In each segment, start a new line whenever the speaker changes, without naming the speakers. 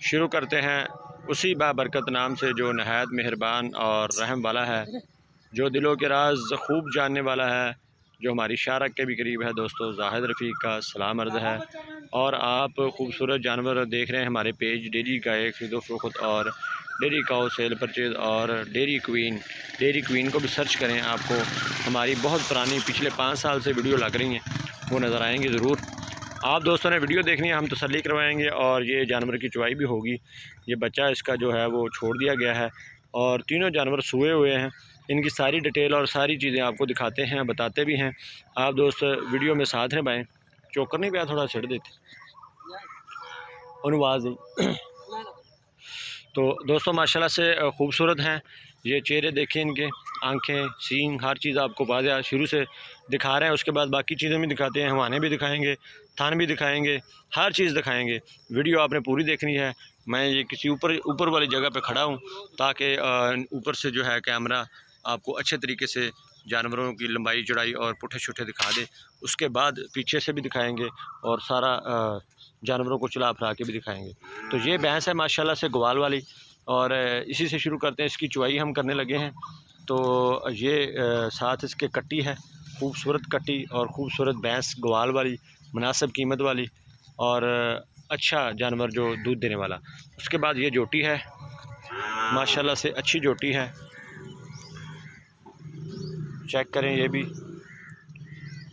शुरू करते हैं उसी बाबरकत नाम से जो नहायत मेहरबान और रहम वाला है, जो दिलों के राज खूब जानने वाला है, जो हमारी शारक के भी करीब है। दोस्तों, जाहिद रफ़ीक का सलाम अर्ज़ है और आप खूबसूरत जानवर देख रहे हैं हमारे पेज डेयरी गाय खरीदो फरोख्त और डेयरी काऊ सेल परचेज और डेयरी क्वीन को भी सर्च करें। आपको हमारी बहुत पुरानी पिछले 5 साल से वीडियो लग रही हैं, वो नज़र आएंगी ज़रूर। आप दोस्तों ने वीडियो देखनी है, हम तसल्ली करवाएंगे और ये जानवर की चुवाई भी होगी। ये बच्चा इसका जो है वो छोड़ दिया गया है और तीनों जानवर सोए हुए हैं। इनकी सारी डिटेल और सारी चीज़ें आपको दिखाते हैं, बताते भी हैं। आप दोस्त वीडियो में साथ निभाएं। चोकर नहीं पाया, थोड़ा छिड़ देते अनुवाज। तो दोस्तों माशाल्लाह से खूबसूरत हैं। ये चेहरे देखें, इनके आंखें, सींग, हर चीज़ आपको वाज़ेह शुरू से दिखा रहे हैं। उसके बाद बाकी चीज़ें भी दिखाते हैं, हवाने भी दिखाएंगे, थान भी दिखाएंगे, हर चीज़ दिखाएंगे। वीडियो आपने पूरी देखनी है। मैं ये किसी ऊपर वाली जगह पे खड़ा हूँ ताकि ऊपर से जो है कैमरा आपको अच्छे तरीके से जानवरों की लंबाई चौड़ाई और पुट्ठे छुट्ठे दिखा दे। उसके बाद पीछे से भी दिखाएंगे और सारा जानवरों को चला फिरा के भी दिखाएंगे। तो ये भैंस है माशाल्लाह से ग्वाल वाली और इसी से शुरू करते हैं। इसकी चुवाई हम करने लगे हैं। तो ये साथ इसके कट्टी है, खूबसूरत कट्टी और ख़ूबसूरत भैंस ग्वाल वाली, मुनासिब कीमत वाली और अच्छा जानवर जो दूध देने वाला। उसके बाद ये जोटी है, माशाल्लाह से अच्छी जोटी है, चेक करें। ये भी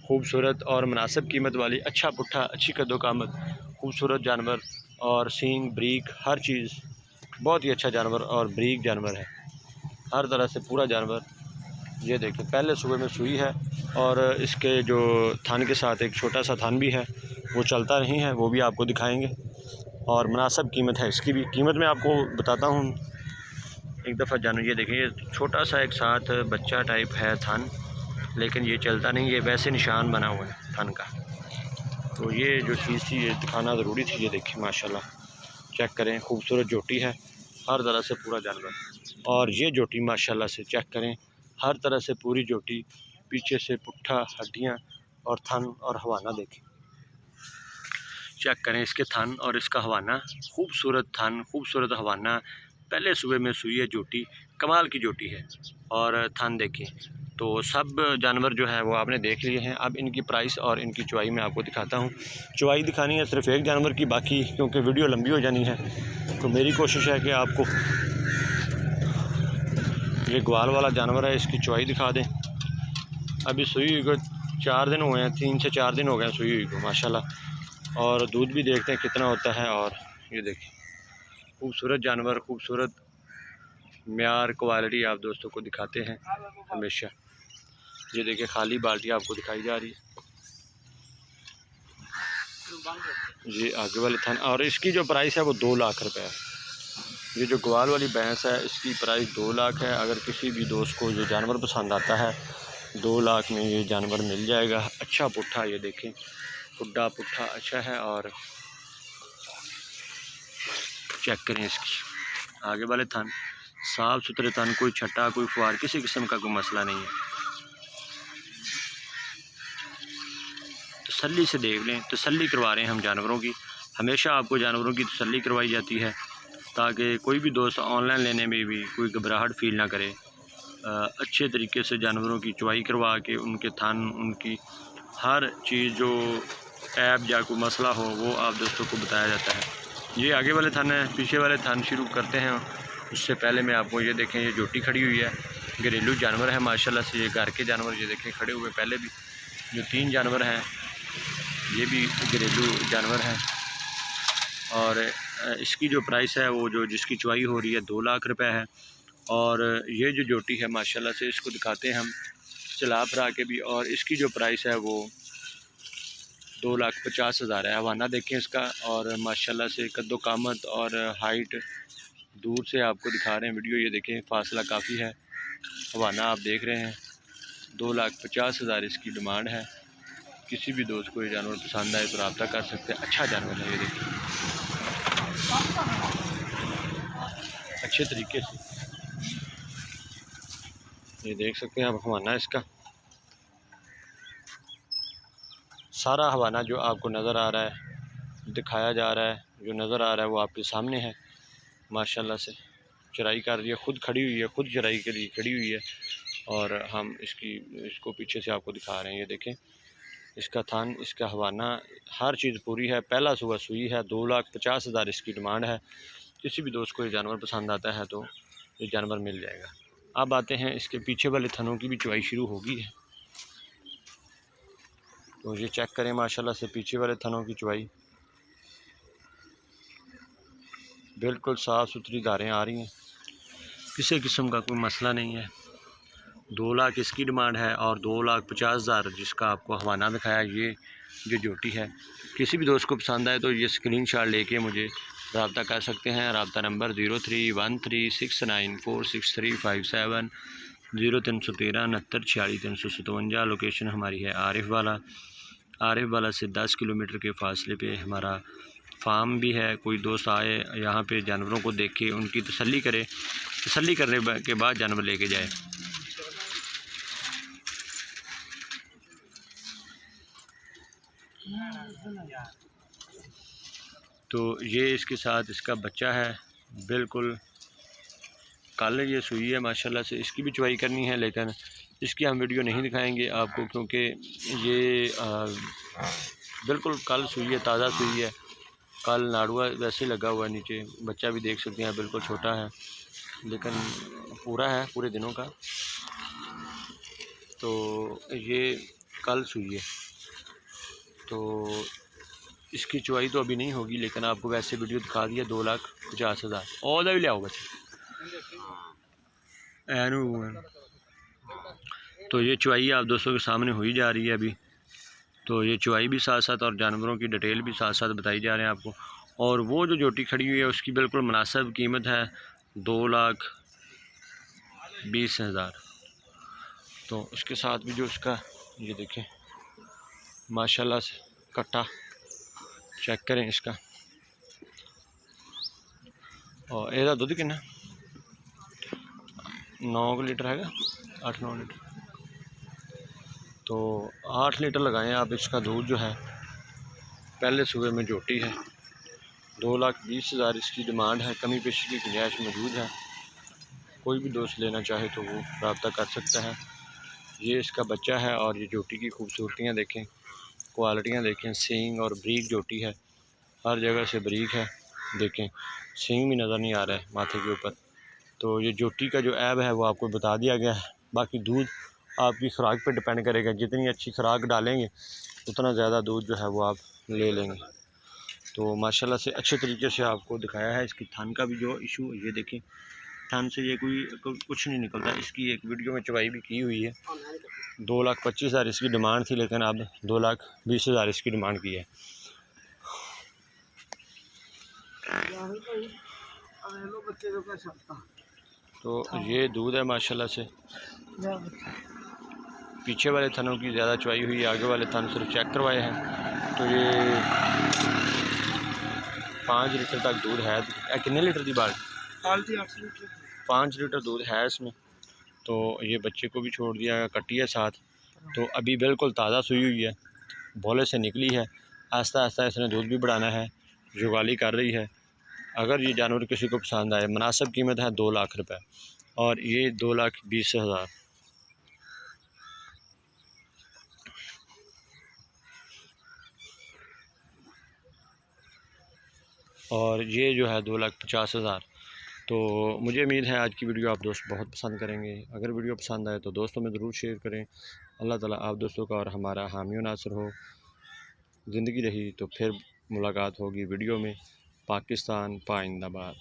खूबसूरत और मुनासिब कीमत वाली, अच्छा पुट्ठा, अच्छी कद्दोकामत, खूबसूरत जानवर और सींग ब्रीक हर चीज़ बहुत ही अच्छा जानवर और ब्रीक जानवर है, हर तरह से पूरा जानवर। ये देखिए पहले सुबह में सुई है और इसके जो थान के साथ एक छोटा सा थान भी है, वो चलता नहीं है, वो भी आपको दिखाएंगे। और मुनासिब कीमत है इसकी भी। कीमत मैं आपको बताता हूँ एक दफ़ा जानवर। ये देखिए छोटा सा एक साथ बच्चा टाइप है थान, लेकिन ये चलता नहीं, ये वैसे निशान बना हुआ है थान का। तो ये जो चीज़ थी ये दिखाना ज़रूरी थी। ये देखिए माशाल्लाह, चेक करें, खूबसूरत जोटी है, हर तरह से पूरा जानवर। और ये जोटी माशाल्लाह से चेक करें, हर तरह से पूरी जोटी, पीछे से पुट्ठा, हड्डियाँ और थन और हवाना देखें, चेक करें इसके थन और इसका हवाना। खूबसूरत थन, खूबसूरत हवाना, पहले सुबह में सुई है जोटी, कमाल की जोटी है। और थन देखें। तो सब जानवर जो है वो आपने देख लिए हैं। अब इनकी प्राइस और इनकी चुवाई मैं आपको दिखाता हूँ। चुवाई दिखानी है सिर्फ एक जानवर की, बाकी क्योंकि वीडियो लंबी हो जानी है तो मेरी कोशिश है कि आपको ये ग्वाल वाला जानवर है इसकी चुवाई दिखा दें। अभी सुई हुई को 4 दिन हुए हैं, 3 से 4 दिन हो गए हैं सुई हुई को माशाल्लाह। और दूध भी देखते हैं कितना होता है। और ये देखिए खूबसूरत जानवर, खूबसूरत म्यार क्वालिटी आप दोस्तों को दिखाते हैं हमेशा। ये देखिए खाली बाल्टी आपको दिखाई जा रही है, ये आगे वाले थान। और इसकी जो प्राइस है वो 2 लाख रुपए है। ये जो ग्वाल वाली भैंस है इसकी प्राइस 2 लाख है। अगर किसी भी दोस्त को ये जानवर पसंद आता है 2 लाख में ये जानवर मिल जाएगा। अच्छा पुट्ठा, ये देखें पुड्डा पुट्ठा अच्छा है। और चेक करें इसकी आगे वाले थान, साफ़ सुथरे थान, कोई छट्टा, कोई फुहार, किसी किस्म का कोई मसला नहीं है। तसल्ली से देख लें, तसल्ली करवा रहे हैं हम जानवरों की। हमेशा आपको जानवरों की तसल्ली करवाई जाती है ताकि कोई भी दोस्त ऑनलाइन लेने में भी कोई घबराहट फील ना करे। अच्छे तरीके से जानवरों की चुवाई करवा के उनके थान, उनकी हर चीज़ जो ऐब या कोई मसला हो वो आप दोस्तों को बताया जाता है। ये आगे वाले थान है, पीछे वाले थान शुरू करते हैं। उससे पहले मैं आपको ये देखें, ये जोटी खड़ी हुई है, घरेलू जानवर है माशाल्लाह से। ये घर के जानवर ये देखें खड़े हुए, पहले भी जो 3 जानवर हैं ये भी घरेलू जानवर हैं। और इसकी जो प्राइस है वो जो जिसकी चुवाई हो रही है 2 लाख रुपए है। और ये जो जोटी है माशाल्लाह से इसको दिखाते हैं हम चला फिरा के भी। और इसकी जो प्राइस है वो 2,50,000 है। हवाना देखें इसका और माशाल्लाह से कद्दो कामत और हाइट दूर से आपको दिखा रहे हैं वीडियो। ये देखें फासला काफ़ी है। हवाना आप देख रहे हैं, 2,50,000 इसकी डिमांड है। किसी भी दोस्त को ये जानवर पसंद आए तो रब्ता कर सकते हैं। अच्छा जानवर है, ये देखिए अच्छे तरीके से ये देख सकते हैं आप। हवाना इसका सारा हवाना जो आपको नज़र आ रहा है दिखाया जा रहा है, जो नज़र आ रहा है वो आपके सामने है। माशाल्लाह से चराई कर रही है, खुद खड़ी हुई है, खुद चराई के लिए खड़ी हुई है। और हम इसको पीछे से आपको दिखा रहे हैं। ये देखें, इसका थान, इसका हवाना, हर चीज़ पूरी है। पहला सुबह सुई है। 2,50,000 इसकी डिमांड है। किसी भी दोस्त को ये जानवर पसंद आता है तो ये जानवर मिल जाएगा। अब आते हैं इसके पीछे वाले थनों की भी चुवाई शुरू हो गई है। तो ये चेक करें माशाल्लाह से पीछे वाले थनों की चुवाई बिल्कुल साफ़ सुथरी धारें आ रही हैं, किसी किस्म का कोई मसला नहीं है। 2 लाख इसकी डिमांड है और 2,50,000 जिसका आपको हवाना दिखाया, ये जो जोटी है। किसी भी दोस्त को पसंद आए तो ये स्क्रीनशॉट लेके मुझे रब्ता कर सकते हैं। रब्ता नंबर 031369465357, 0313 69 46 357। लोकेशन हमारी है आरिफ वाला। आरिफ वाला से 10 किलोमीटर के फासले पे हमारा फार्म भी है। कोई दोस्त आए यहाँ पे जानवरों को देखे, उनकी तसल्ली करे, तसल्ली करने के बाद जानवर लेके जाए। तो ये इसके साथ इसका बच्चा है। बिल्कुल कल ये सुई है माशाल्लाह से। इसकी भी चुवाई करनी है लेकिन इसकी हम वीडियो नहीं दिखाएंगे आपको, क्योंकि ये बिल्कुल कल सुई है, ताज़ा सुई है। कल नाड़ुआ वैसे लगा हुआ है नीचे, बच्चा भी देख सकते हैं, बिल्कुल छोटा है लेकिन पूरा है पूरे दिनों का। तो ये कल सुई है, तो इसकी चुवाई तो अभी नहीं होगी लेकिन आपको वैसे वीडियो दिखा दिया। 2,50,000 और भी लियाओ बच्चे। तो ये चुवाई आप दोस्तों के सामने हुई जा रही है अभी। तो ये चुवाई भी साथ साथ और जानवरों की डिटेल भी साथ साथ बताई जा रहे हैं आपको। और वो जो जोटी खड़ी हुई है उसकी बिल्कुल मुनासिब कीमत है 2,20,000। तो उसके साथ भी जो उसका ये देखें माशाल्लाह से कट्टा चेक करें इसका। और ਇਹਦਾ दुध कितना 9 लीटर है, 8-9 लीटर। तो 8 लीटर लगाएं आप इसका दूध जो है। पहले सुबह में जोटी है। 2,20,000 इसकी डिमांड है। कमी पेशी की गुंजाइश मौजूद है। कोई भी दोस्त लेना चाहे तो वो रब्ता कर सकता है। ये इसका बच्चा है और ये जोटी की खूबसूरतियाँ देखें, क्वालिटियाँ देखें। सींग और ब्रीक जोटी है, हर जगह से ब्रीक है। देखें सींग भी नज़र नहीं आ रहा है माथे के ऊपर। तो ये जोटी का जो ऐब है वो आपको बता दिया गया है। बाकी दूध आपकी खुराक पे डिपेंड करेगा। जितनी अच्छी खुराक डालेंगे उतना ज़्यादा दूध जो है वो आप ले लेंगे। तो माशाल्लाह से अच्छे तरीके से आपको दिखाया है। इसकी थन का भी जो इशू, ये देखें थन से ये कुछ नहीं निकलता। इसकी एक वीडियो में चुवाई भी की हुई है। 2,25,000 इसकी डिमांड थी लेकिन अब 2,20,000 इसकी डिमांड की है। तो ये दूध है माशाल्लाह से। पीछे वाले थनों की ज़्यादा चुवाई हुई है, आगे वाले थन सिर्फ चेक करवाए हैं। तो ये 5 लीटर तक दूध है। कितने लीटर की बाल्टी? 5 लीटर दूध है इसमें। तो ये बच्चे को भी छोड़ दिया है, कट्टी है साथ। तो अभी बिल्कुल ताज़ा सुई हुई है, भोले से निकली है। आहिस्ता आहिस्ता इसने दूध भी बढ़ाना है, जुगाली कर रही है। अगर ये जानवर किसी को पसंद आए, मुनासिब कीमत है 2 लाख रुपए और ये 2,20,000। और ये जो है 2,50,000। तो मुझे उम्मीद है आज की वीडियो आप दोस्त बहुत पसंद करेंगे। अगर वीडियो पसंद आए तो दोस्तों में ज़रूर शेयर करें। अल्लाह ताला आप दोस्तों का और हमारा हामी व नासिर हो। ज़िंदगी रही तो फिर मुलाकात होगी वीडियो में। पाकिस्तान पाइंदाबाद।